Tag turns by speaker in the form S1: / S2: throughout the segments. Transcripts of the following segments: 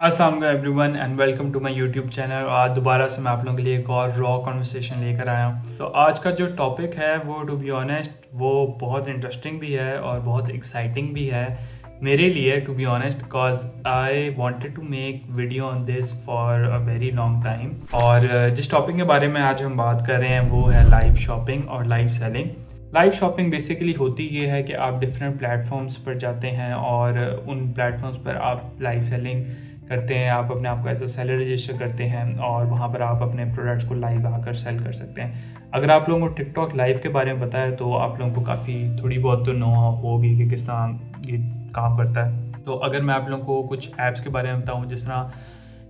S1: अस्सलाम everyone and welcome to my YouTube channel. आज दोबारा से मैं आप लोगों के लिए एक और रॉ कन्वर्सेशन लेकर आया हूँ। तो आज का जो टॉपिक है वो टू बी ऑनेस्ट वो बहुत इंटरेस्टिंग भी है और बहुत एक्साइटिंग भी है मेरे लिए, to be honest, because I wanted to make video on this for a very long time. और जिस टॉपिक के बारे में आज हम बात कर रहे हैं वो है लाइव शॉपिंग और live selling. Live shopping basically होती ये है कि आप डिफरेंट प्लेटफॉर्म्स पर जाते हैं और उन प्लेटफॉर्म्स पर आप लाइव सेलिंग करते हैं। आप अपने आप को एज अ सेलर रजिस्टर करते हैं और वहाँ पर आप अपने प्रोडक्ट्स को लाइव आकर सेल कर सकते हैं। अगर आप लोगों को टिकटॉक लाइव के बारे में पता है तो आप लोगों को काफ़ी थोड़ी बहुत तो नो होगी कि किस तरह ये काम करता है। तो अगर मैं आप लोगों को कुछ ऐप्स के बारे में बताऊँ, जिस तरह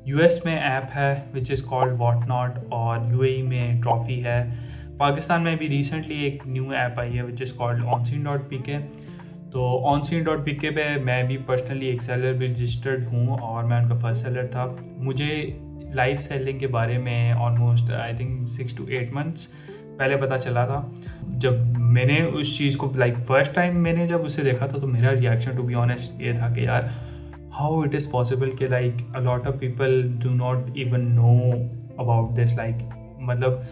S1: यूएस में ऐप है विच इज़ कॉल्ड व्हाटनॉट और यूएई में ट्रॉफी है। पाकिस्तान में भी रिसेंटली एक न्यू ऐप आई है विच इज़ कॉल्ड ऑनसीन.pk। तो ऑनसीन.pk पे मैं भी पर्सनली एक सेलर भी रजिस्टर्ड हूँ और मैं उनका फर्स्ट सेलर था। मुझे लाइव सेलिंग के बारे में almost I think 6 to 8 months पहले पता चला था। जब मैंने उस चीज़ को फर्स्ट टाइम मैंने जब उसे देखा था तो मेरा रिएक्शन टू बी ऑनेस्ट ये था कि यार हाउ इट इज़ पॉसिबल कि a lot of people do not even know about this. मतलब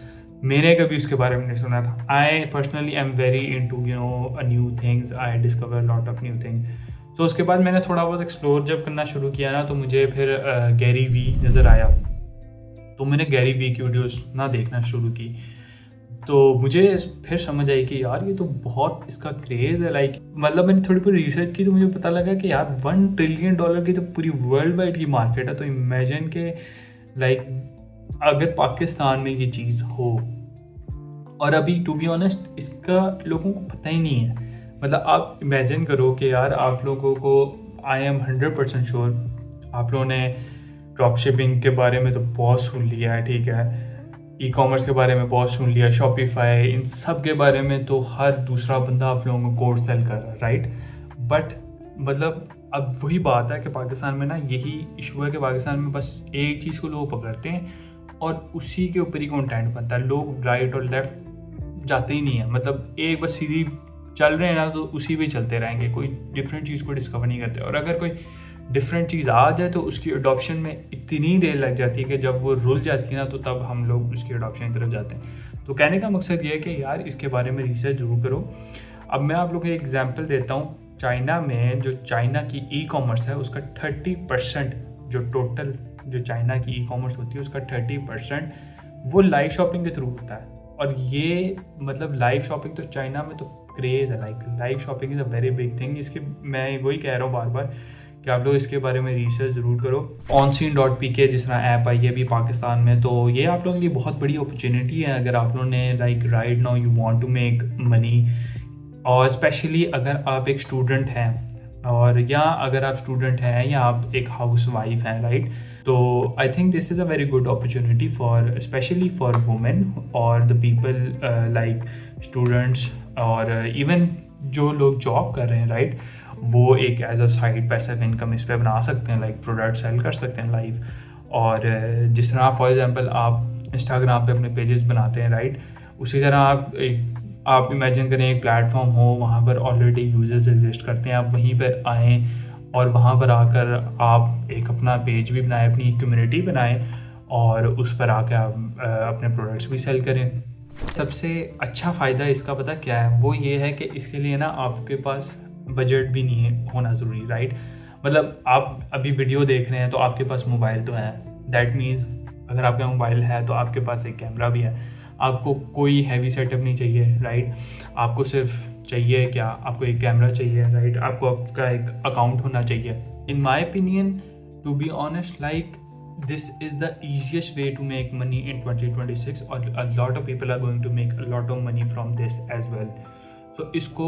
S1: मैंने कभी उसके बारे में नहीं सुना था। I personally am very into new things, I discover lot of new things. तो उसके बाद मैंने थोड़ा बहुत एक्सप्लोर जब करना शुरू किया ना तो मुझे फिर गैरी वी नज़र आया। तो मैंने गैरी वी की वीडियोस ना देखना शुरू की तो मुझे फिर समझ आई कि यार ये तो बहुत इसका क्रेज़ है। मतलब मैंने थोड़ी पूरी रिसर्च की तो मुझे पता लगा कि यार $1 ट्रिलियन की तो पूरी वर्ल्ड वाइड की मार्केट है। तो इमेजिन के अगर पाकिस्तान में ये चीज़ हो और अभी टू बी ऑनेस्ट इसका लोगों को पता ही नहीं है। मतलब आप इमेजिन करो कि यार आप लोगों को, आई एम 100% श्योर आप लोगों ने ड्रॉप शिपिंग के बारे में तो बहुत सुन लिया है, ठीक है, ई कॉमर्स के बारे में बहुत सुन लिया, शॉपिफाई, इन सब के बारे में तो हर दूसरा बंदा आप लोगों को कोड सेल कर रहा है, राइट। बट मतलब अब वही बात है कि पाकिस्तान में ना यही इशू है कि पाकिस्तान में बस एक चीज़ को लोग पकड़ते हैं और उसी के ऊपर ही कंटेंट बनता है। लोग राइट और लेफ्ट जाते ही नहीं है। मतलब एक बस सीधी चल रहे हैं ना तो उसी पे चलते रहेंगे, कोई डिफरेंट चीज़ को डिस्कवर नहीं करते। और अगर कोई डिफरेंट चीज़ आ जाए तो उसकी अडॉप्शन में इतनी देर लग जाती है कि जब वो रुल जाती है ना तो तब हम लोग उसकी अडॉप्शन की तरफ जाते हैं। तो कहने का मकसद ये है कि यार इसके बारे में रिसर्च जरूर करो। अब मैं आप लोग को एक एग्जांपल देता हूँ। चाइना में जो चाइना की ई कॉमर्स है उसका 30% जो टोटल जो चाइना की ई कॉमर्स होती है उसका 30% वो लाइव शॉपिंग के थ्रू होता है। और ये मतलब लाइव शॉपिंग तो चाइना में तो क्रेज़ है। Live shopping is a very big thing. इसके मैं वही कह रहा हूँ बार बार कि आप लोग इसके बारे में रिसर्च ज़रूर करो। ऑनसीन.pk जिस तरह ऐप आई है भी पाकिस्तान में, तो ये आप लोगों के लिए बहुत बड़ी अपॉर्चुनिटी है अगर आप लोगों ने right now you want to make money. और स्पेशली अगर आप एक स्टूडेंट हैं और या अगर आप स्टूडेंट हैं या आप एक हाउस वाइफ हैं, राइट। तो I think this is a very good opportunity for specially for women और द पीपल लाइक स्टूडेंट्स और इवन जो लोग जॉब कर रहे हैं, राइट, वो एक as a side passive income इस पर बना सकते हैं, प्रोडक्ट सेल कर सकते हैं लाइव। और जिस तरह फॉर एग्जांपल आप इंस्टाग्राम पे अपने पेजेस बनाते हैं, राइट, उसी तरह आप इमेजिन करें एक प्लेटफॉर्म हो, वहाँ पर ऑलरेडी यूजर्स एग्जिस्ट करते हैं, आप वहीं पर आएँ और वहाँ पर आकर आप एक अपना पेज भी बनाएं, अपनी कम्युनिटी बनाएं और उस पर आकर आप अपने प्रोडक्ट्स भी सेल करें। सबसे अच्छा फ़ायदा इसका पता क्या है, वो ये है कि इसके लिए ना आपके पास बजट भी नहीं है होना ज़रूरी, राइट। मतलब आप अभी वीडियो देख रहे हैं तो आपके पास मोबाइल तो है, दैट मीन्स अगर आपका मोबाइल है तो आपके पास एक कैमरा भी है। आपको कोई हैवी सेटअप नहीं चाहिए, राइट। आपको सिर्फ चाहिए क्या, आपको एक कैमरा चाहिए, राइट। आपको आपका एक अकाउंट होना चाहिए। In my opinion, to be honest, this is the easiest way to make money in 2026 और a lot of people are going to make a lot of money from this as well. So इसको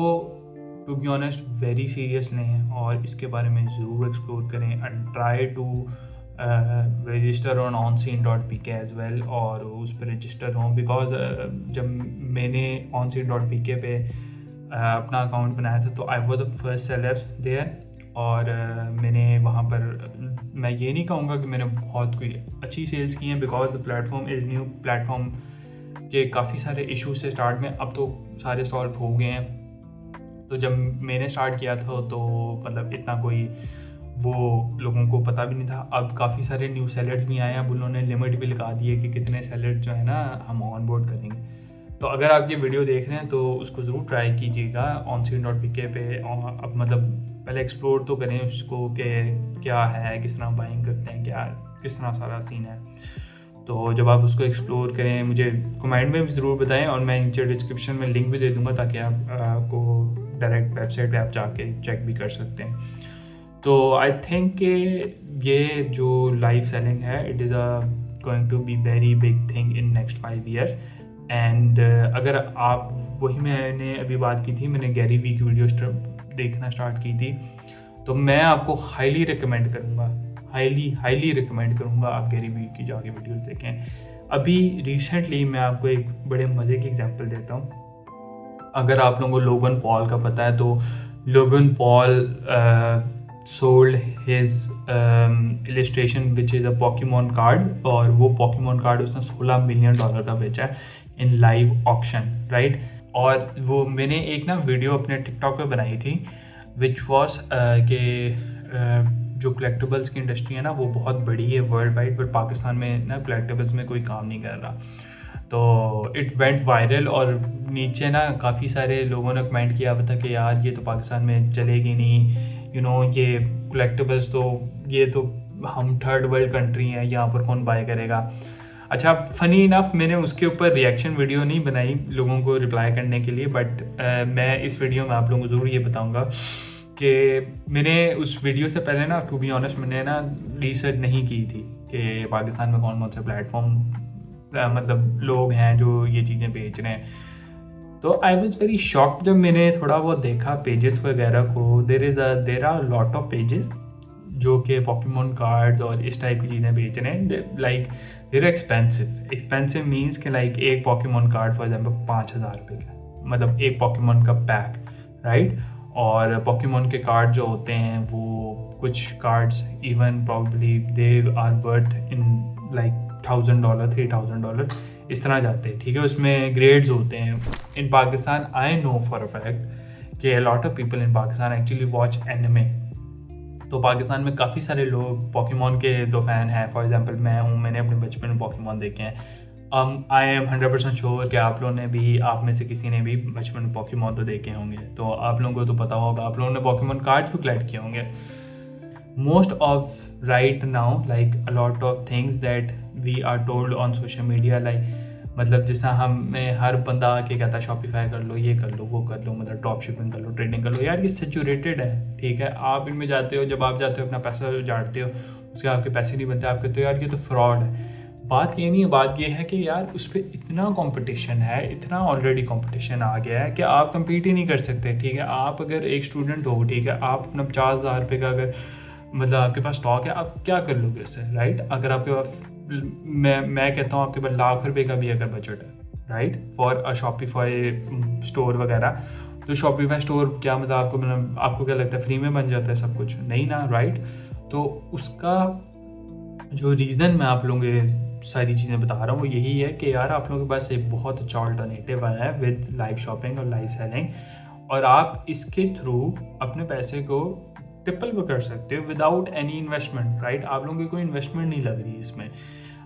S1: to be honest very serious लें और इसके बारे में ज़रूर explore करें and try to register on onseen.pk as well और उस पर रजिस्टर हों। बिकॉज जब मैंने onseen.pk पे अपना अकाउंट बनाया था तो I was the first seller there और मैंने वहाँ पर, मैं ये नहीं कहूँगा कि मैंने बहुत कोई अच्छी सेल्स की हैं because the platform is new. Platform के काफ़ी सारे इश्यूज थे स्टार्ट में, अब तो सारे सॉल्व हो गए हैं। तो जब मैंने स्टार्ट किया था तो मतलब इतना कोई वो लोगों को पता भी नहीं था। अब काफ़ी सारे न्यू सेलर्स भी आए हैं, अब उन्होंने लिमिट भी लगा दी है कि कितने सेलर जो है ना हम ऑन बोर्ड करेंगे। तो अगर आप ये वीडियो देख रहे हैं तो उसको ज़रूर ट्राई कीजिएगा OnScene.pk पे। अब मतलब पहले एक्सप्लोर तो करें उसको कि क्या है, किस तरह बाइंग करते हैं, क्या किस तरह सारा सीन है। तो जब आप उसको एक्सप्लोर करें मुझे कमेंट में भी ज़रूर बताएं, और मैं नीचे डिस्क्रिप्शन में लिंक भी दे दूँगा ताकि आपको डायरेक्ट वेबसाइट पे आप जाके चेक भी कर सकते हैं। तो आई थिंक कि ये जो लाइव सेलिंग है it is going to be very big thing in next 5 years. And अगर आप, वही मैंने अभी बात की थी, मैंने गैरी वी की वीडियो देखना स्टार्ट की थी, तो मैं आपको हाईली रिकमेंड करूँगा, हाईली रिकमेंड करूँगा आप गैरी वी की जाके वीडियोस देखें। अभी रिसेंटली मैं आपको एक बड़े मज़े की एग्जांपल देता हूँ। अगर आप लोगों को लोगन पॉल का पता है तो Logan Paul sold his illustration which is a Pokemon card, और वो Pokemon card उसने $16 मिलियन का बेचा है इन लाइव ऑक्शन, राइट। और वो मैंने एक ना वीडियो अपने टिकटॉक पे बनाई थी विच वॉज के जो कलेक्टिबल्स की इंडस्ट्री है ना वो बहुत बड़ी है वर्ल्ड वाइड, बट पाकिस्तान में ना कलेक्टिबल्स में कोई काम नहीं कर रहा। तो इट वेंट वायरल, और नीचे ना काफ़ी सारे लोगों ने कमेंट किया था कि यार ये तो पाकिस्तान में चलेगी नहीं, ये कलेक्टिबल्स तो ये तो हम थर्ड वर्ल्ड कंट्री हैं, यहाँ पर कौन बाय करेगा। अच्छा, फ़नी इनफ मैंने उसके ऊपर रिएक्शन वीडियो नहीं बनाई लोगों को रिप्लाई करने के लिए, बट मैं इस वीडियो में आप लोगों को ज़रूर ये बताऊँगा कि मैंने उस वीडियो से पहले ना टू बी ऑनेस्ट मैंने ना रिसर्च नहीं की थी कि पाकिस्तान में कौन कौन से प्लेटफॉर्म मतलब लोग हैं जो ये चीज़ें बेच रहे हैं। तो आई वॉज वेरी शॉक्ड जब मैंने थोड़ा बहुत देखा पेजेस वगैरह को। There are lot of pages जो कि पॉकीमोन कार्ड्स और इस टाइप की चीज़ें बेच रहे हैं। लाइक देर एक्सपेंसिव मीन्स कि लाइक एक पॉकीमोन कार्ड फॉर एग्जाम्पल 5,000 रुपये का, मतलब एक पॉकीमोन का पैक, राइट। और पॉकीमोन के कार्ड जो होते हैं वो कुछ cards even probably they are worth in like $1,000 $3,000 इस तरह जाते हैं, ठीक है। उसमें ग्रेड्स होते हैं। In Pakistan I know for a fact कि lot of people in Pakistan actually watch anime. तो पाकिस्तान में काफ़ी सारे लोग पॉकीमोन के तो फ़ैन हैं। फॉर एग्जांपल मैं हूँ, मैंने अपने बचपन में पॉकीमोन देखे हैं। आई एम 100% श्योर कि आप लोगों ने भी, आप में से किसी ने भी बचपन में पॉकीमोन तो देखे होंगे, तो आप लोगों को तो पता होगा, आप लोगों ने पॉकीमोन कार्ड्स भी कलेक्ट किए होंगे। Most of right now, like a lot of things that we are told on social media, like मतलब जिस तरह हमें हर बंदा आके कहता है शॉपिफाई कर लो, ये कर लो, वो कर लो, मतलब ड्रॉप शिपिंग कर लो, ट्रेडिंग कर लो। यार ये सैचुरेटेड है, ठीक है। आप इनमें जाते हो, जब आप जाते हो अपना पैसा उजाड़ते हो, उसके आपके पैसे नहीं बनते, आप कहते हो यार ये तो फ्रॉड है। बात ये नहीं है, बात ये है कि यार उस पर इतना कंपटीशन है, इतना ऑलरेडी कंपटीशन आ गया है कि आप कम्पीट ही नहीं कर सकते, ठीक है। आप अगर एक स्टूडेंट हो, ठीक है, आप अपना 50,000 रुपये का अगर मतलब आपके पास स्टॉक है, आप क्या कर लोगे उससे, राइट। अगर आपके पास, मैं कहता हूँ आपके पास ₹1,00,000 का भी अगर बजट है, right, for a Shopify store वगैरह, तो शॉपिफाई स्टोर क्या मतलब आपको क्या लगता है फ्री में बन जाता है सब कुछ? नहीं ना, राइट। तो उसका जो रीज़न मैं आप लोगों को सारी चीज़ें बता रहा हूँ वो यही है कि यार आप लोगों के पास एक बहुत अच्छा अल्टरनेटिव आया है विद लाइव शॉपिंग और लाइव सेलिंग, और आप इसके थ्रू अपने पैसे को ट्रिपल भी कर सकते हो विदाउट एनी इन्वेस्टमेंट, राइट। आप लोगों की कोई इन्वेस्टमेंट नहीं लग रही इसमें।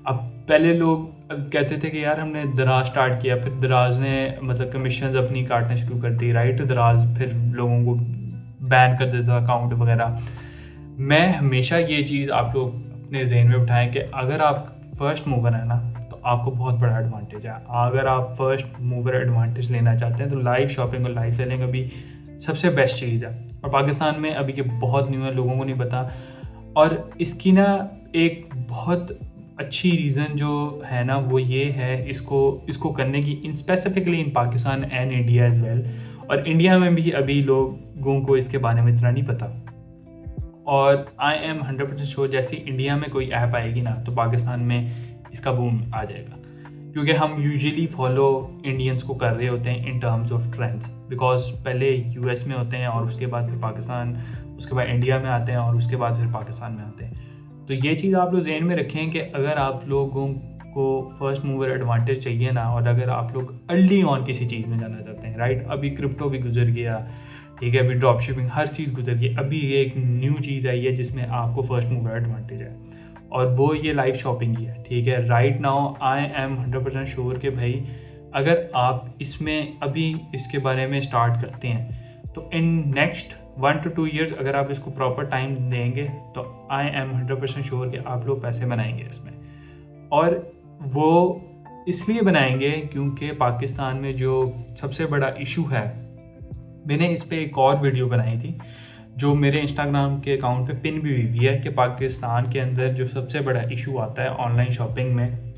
S1: अब पहले लोग कहते थे कि यार हमने दराज स्टार्ट किया, फिर दराज ने मतलब कमीशन अपनी काटना शुरू कर दी, राइट। दराज फिर लोगों को बैन कर देता अकाउंट वगैरह। मैं हमेशा ये चीज़ आप लोग अपने जहन में उठाएं कि अगर आप फर्स्ट मूवर है ना तो आपको बहुत बड़ा एडवांटेज है। अगर आप फर्स्ट मूवर एडवांटेज लेना चाहते हैं तो लाइव शॉपिंग और लाइव सेलिंग अभी सबसे बेस्ट चीज़ है, और पाकिस्तान में अभी ये बहुत न्यू है, लोगों को नहीं पता। और इसकी ना एक बहुत अच्छी रीज़न जो है ना वो ये है इसको करने की, in specifically in Pakistan and India as well. और इंडिया में भी अभी लोगों को इसके बारे में इतना नहीं पता। और आई एम 100% श्योर जैसे इंडिया में कोई ऐप आएगी ना तो पाकिस्तान में इसका बूम आ जाएगा, क्योंकि हम यूजुअली फॉलो इंडियंस को कर रहे होते हैं in terms of trends, because पहले यूएस में होते हैं और उसके बाद फिर पाकिस्तान, उसके बाद इंडिया में आते हैं और उसके बाद फिर पाकिस्तान में आते हैं। तो ये चीज़ आप लोग ज़हन में रखें कि अगर आप लोगों को फर्स्ट मूवर एडवांटेज चाहिए ना, और अगर आप लोग अर्ली ऑन किसी चीज़ में जाना चाहते हैं, राइट। अभी क्रिप्टो भी गुजर गया, ठीक है, अभी ड्रॉप शिपिंग हर चीज़ गुजर गई, अभी ये एक न्यू चीज़ आई है जिसमें आपको फर्स्ट मूवर एडवांटेज है, और वो ये लाइव शॉपिंग ही है। ठीक है, right now I am 100% sure कि भाई अगर आप इसमें अभी इसके बारे में स्टार्ट करते हैं तो इन नेक्स्ट 1 to 2 ईयर्स अगर आप इसको प्रॉपर टाइम देंगे तो आई एम 100% श्योर कि आप लोग पैसे बनाएंगे इसमें। और वो इसलिए बनाएंगे क्योंकि पाकिस्तान में जो सबसे बड़ा इशू है, मैंने इस पे एक और वीडियो बनाई थी जो मेरे इंस्टाग्राम के अकाउंट पे पिन भी हुई है, कि पाकिस्तान के अंदर जो सबसे बड़ा इशू आता है ऑनलाइन शॉपिंग में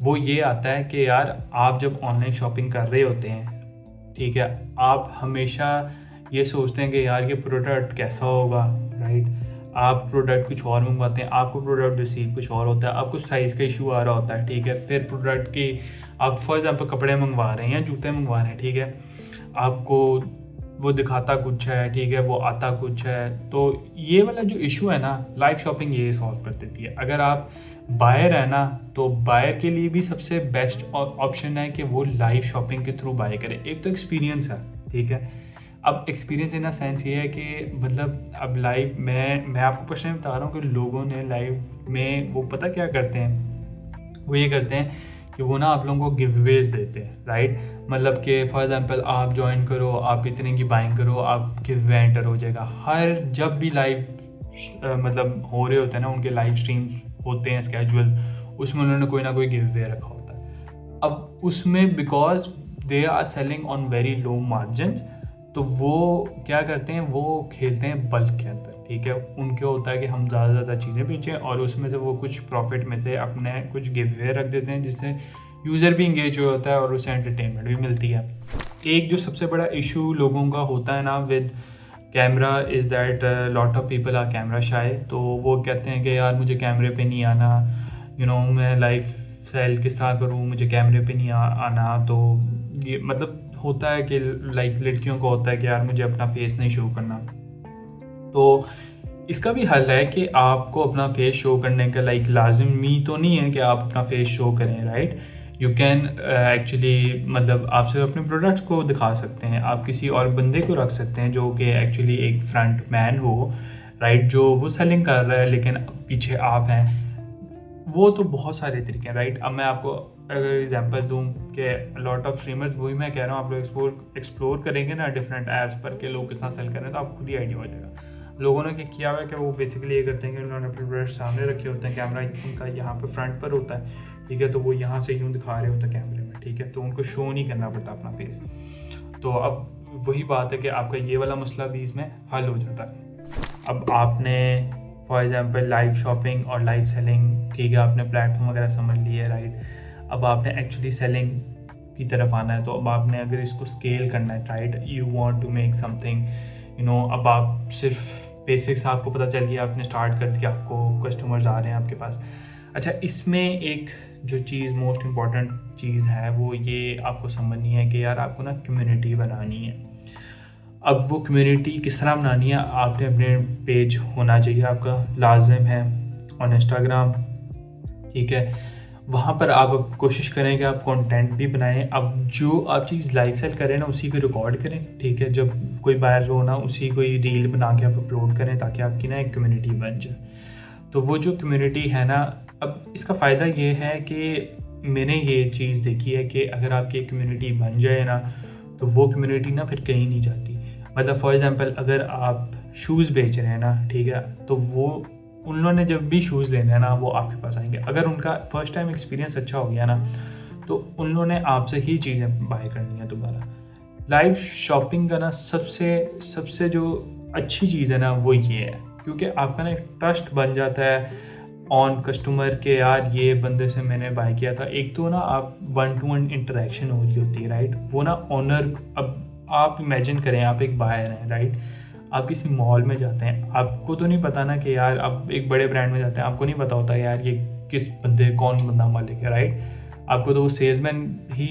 S1: वो ये आता है कि यार आप जब ऑनलाइन शॉपिंग कर रहे होते हैं, ठीक है, आप हमेशा ये सोचते हैं कि यार ये प्रोडक्ट कैसा होगा, राइट। आप प्रोडक्ट कुछ और मंगवाते हैं, आपको प्रोडक्ट रिसीव कुछ और होता है, आपको साइज़ का इशू आ रहा होता है, ठीक है। फिर प्रोडक्ट की आप फॉर एग्जांपल कपड़े मंगवा रहे हैं या जूते मंगवा रहे हैं, ठीक है, आपको वो दिखाता कुछ है, ठीक है, वो आता कुछ है। तो ये वाला जो इशू है ना, लाइव शॉपिंग ये सॉल्व कर देती है। अगर आप बायर है ना, तो बायर के लिए भी सबसे बेस्ट ऑप्शन है कि वो लाइव शॉपिंग के थ्रू बाय करे। एक तो एक्सपीरियंस है, ठीक है। अब एक्सपीरियंस इन सेंस ये है कि मतलब अब लाइव मैं आपको पर्सनली बता रहा हूँ कि लोगों ने लाइव में वो पता क्या करते हैं, वो ये करते हैं कि वो ना आप लोगों को गिव अवेज देते हैं, राइट। मतलब कि फॉर एग्जांपल आप ज्वाइन करो, आप इतने की बाइंग करो, आप गिव अवे एंटर हो जाएगा। हर जब भी लाइव मतलब हो रहे होते हैं ना, उनके लाइव स्ट्रीम होते हैं स्केजुअल, उसमें उन्होंने कोई ना कोई गिव अवे रखा होता है। अब उसमें because they are selling on very low margin, तो वो क्या करते हैं, वो खेलते हैं बल्क के अंदर, ठीक है। उनके होता है कि हम ज़्यादा से ज़्यादा चीज़ें बेचें और उसमें से वो कुछ प्रॉफिट में से अपने कुछ गिव अवे रख देते हैं, जिससे यूज़र भी इंगेज होता है और उससे एंटरटेनमेंट भी मिलती है। एक जो सबसे बड़ा इशू लोगों का होता है ना with camera is that lot of people are camera shy. तो वो कहते हैं कि यार मुझे कैमरे पे नहीं आना, मैं लाइव सेल किस तरह करूँ, मुझे कैमरे पे नहीं आना। तो ये मतलब होता है कि लाइक लड़कियों को होता है कि यार मुझे अपना फेस नहीं शो करना। तो इसका भी हल है कि आपको अपना फेस शो करने का लाइक लाजमी तो नहीं है कि आप अपना फेस शो करें, राइट। यू कैन एक्चुअली मतलब आप सिर्फ अपने प्रोडक्ट्स को दिखा सकते हैं, आप किसी और बंदे को रख सकते हैं जो कि एक्चुअली एक फ्रंट मैन हो, राइट, जो वो सेलिंग कर रहा है लेकिन पीछे आप हैं। वो तो बहुत सारे तरीके हैं, राइट। अब मैं आपको अगर एग्जांपल दूं कि लॉट ऑफ स्ट्रीमर्स, वही मैं कह रहा हूँ, आप लोग एक्सप्लोर करेंगे ना डिफरेंट ऐप्स पर कि लोग किस तरह सेल कर रहे हैं, तो आपको खुद ही आइडिया हो जाएगा। लोगों ने क्या किया हुआ है कि वो बेसिकली ये करते हैं कि उन्होंने अपने प्रोडक्ट सामने रखे होते हैं, कैमरा उनका यहाँ पे फ्रंट पर होता है, ठीक है, तो वो यहाँ से यूँ दिखा रहे होते हैं कैमरे में, ठीक है, तो उनको शो नहीं करना पड़ता अपना फेस। तो अब वही बात है कि आपका ये वाला मसला भी इसमें हल हो जाता है। अब आपने फॉर एग्जांपल लाइव शॉपिंग और लाइव सेलिंग, ठीक है, आपने प्लेटफॉर्म वगैरह समझ लिए, राइट। अब आपने एक्चुअली सेलिंग की तरफ आना है, तो अब आपने अगर इसको स्केल करना है, right, you want to make something, अब आप सिर्फ बेसिक्स आपको पता चल गया, आपने स्टार्ट कर दिया, आपको कस्टमर्स आ रहे हैं आपके पास। अच्छा, इसमें एक जो चीज़ मोस्ट इम्पॉर्टेंट चीज़ है वो ये आपको समझनी है कि यार आपको ना कम्युनिटी बनानी है। अब वो कम्युनिटी किस तरह बनानी है, आपने अपने पेज होना चाहिए आपका, लाजिम है, ऑन इंस्टाग्राम, ठीक है। वहाँ पर आप कोशिश करें कि आप कंटेंट भी बनाएं। अब जो आप चीज़ लाइव सेल करें ना उसी को रिकॉर्ड करें, ठीक है। जब कोई बायर हो ना उसी कोई रील बना के आप अपलोड करें ताकि आपकी ना एक कम्युनिटी बन जाए। तो वो जो कम्युनिटी है ना, अब इसका फ़ायदा ये है कि मैंने ये चीज़ देखी है कि अगर आपकी एक कम्युनिटी बन जाए ना, तो वो कम्युनिटी ना फिर कहीं नहीं जाती। मतलब फॉर एग्जांपल अगर आप शूज़ बेच रहे हैं ना, ठीक है, तो वो उन्होंने जब भी शूज़ लेने हैं ना वो आपके पास आएंगे। अगर उनका फर्स्ट टाइम एक्सपीरियंस अच्छा हो गया ना, तो उन्होंने आपसे ही चीज़ें बाय करनी है दोबारा। लाइव शॉपिंग का ना सबसे जो अच्छी चीज़ है ना वो ये है, क्योंकि आपका ना एक ट्रस्ट बन जाता है ऑन कस्टमर के, यार ये बंदे से मैंने बाय किया था। एक तो ना आप 1 to 1 इंटरेक्शन हो रही होती है, राइट। वो ना ऑनर, अब आप इमेजिन करें आप एक बायर हैं, राइट, आप किसी मॉल में जाते हैं, आपको तो नहीं पता ना कि यार आप एक बड़े ब्रांड में जाते हैं, आपको नहीं पता होता यार ये कौन बंदा मालिक है, राइट। आपको तो वो सेल्समैन ही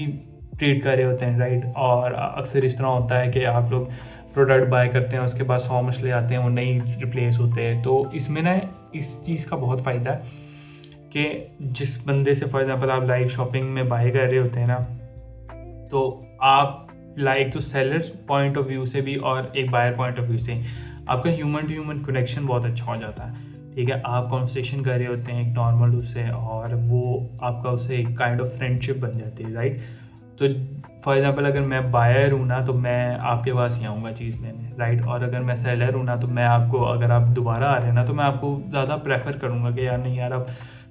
S1: ट्रीट कर रहे होते हैं, राइट। और अक्सर इस तरह होता है कि आप लोग प्रोडक्ट बाय करते हैं, उसके बाद 100 मसले आते हैं, वो नहीं रिप्लेस होते हैं। तो इसमें ना इस चीज़ का बहुत फ़ायदा है कि जिस बंदे से फॉर एग्जांपल आप लाइव शॉपिंग में बाय कर रहे होते हैं ना, तो आप लाइक तो सेलर पॉइंट ऑफ व्यू से भी और एक बायर पॉइंट ऑफ व्यू से आपका ह्यूमन टू ह्यूमन कनेक्शन बहुत अच्छा हो जाता है। ठीक है, आप कॉन्वर्सेशन कर रहे होते हैं एक नॉर्मल उससे, और वो आपका उससे एक काइंड ऑफ फ्रेंडशिप बन जाती है, राइट। तो फॉर एग्जांपल अगर मैं बायर हूँ ना, तो मैं आपके पास ही आऊँगा चीज़ लेने, राइट। और अगर मैं सेलर हूँ ना, तो मैं आपको, अगर आप दोबारा आ रहे हैं ना, तो मैं आपको ज़्यादा प्रेफर करूँगा कि यार नहीं यार, आप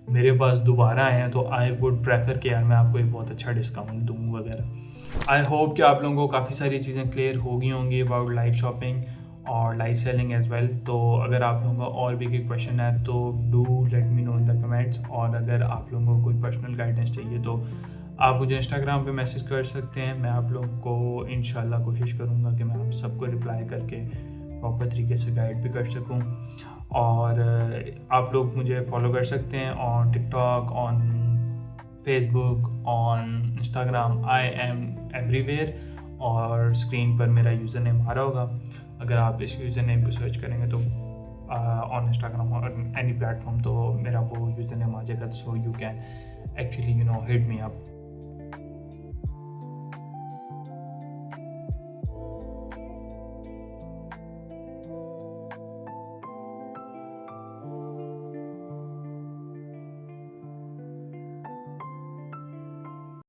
S1: मेरे पास दोबारा आए हैं, तो आई वुड प्रेफर कि यार मैं आपको एक बहुत अच्छा डिस्काउंट दूँ वगैरह। आई होप कि आप लोगों को काफ़ी सारी चीज़ें क्लियर हो गई होंगी अबाउट लाइव शॉपिंग और लाइव सेलिंग एज वेल। तो अगर आप लोगों का और भी कोई क्वेश्चन है तो do let me know in the comments, और अगर आप लोगों को कोई पर्सनल गाइडेंस चाहिए तो आप मुझे इंस्टाग्राम पे मैसेज कर सकते हैं। मैं आप लोगों को इंशाल्लाह कोशिश करूँगा कि मैं आप सबको रिप्लाई करके प्रॉपर तरीके से गाइड भी कर सकूँ। और आप लोग मुझे फॉलो कर सकते हैं on TikTok, on Facebook, on Instagram, I am everywhere. और स्क्रीन पर मेरा यूज़र नेम आ रहा होगा, अगर आप इस यूज़र नेम को सर्च करेंगे तो ऑन इंस्टाग्राम और एनी प्लेटफॉर्म, तो मेरा वो यूज़र नेम आ जाएगा। So you can actually, hit me up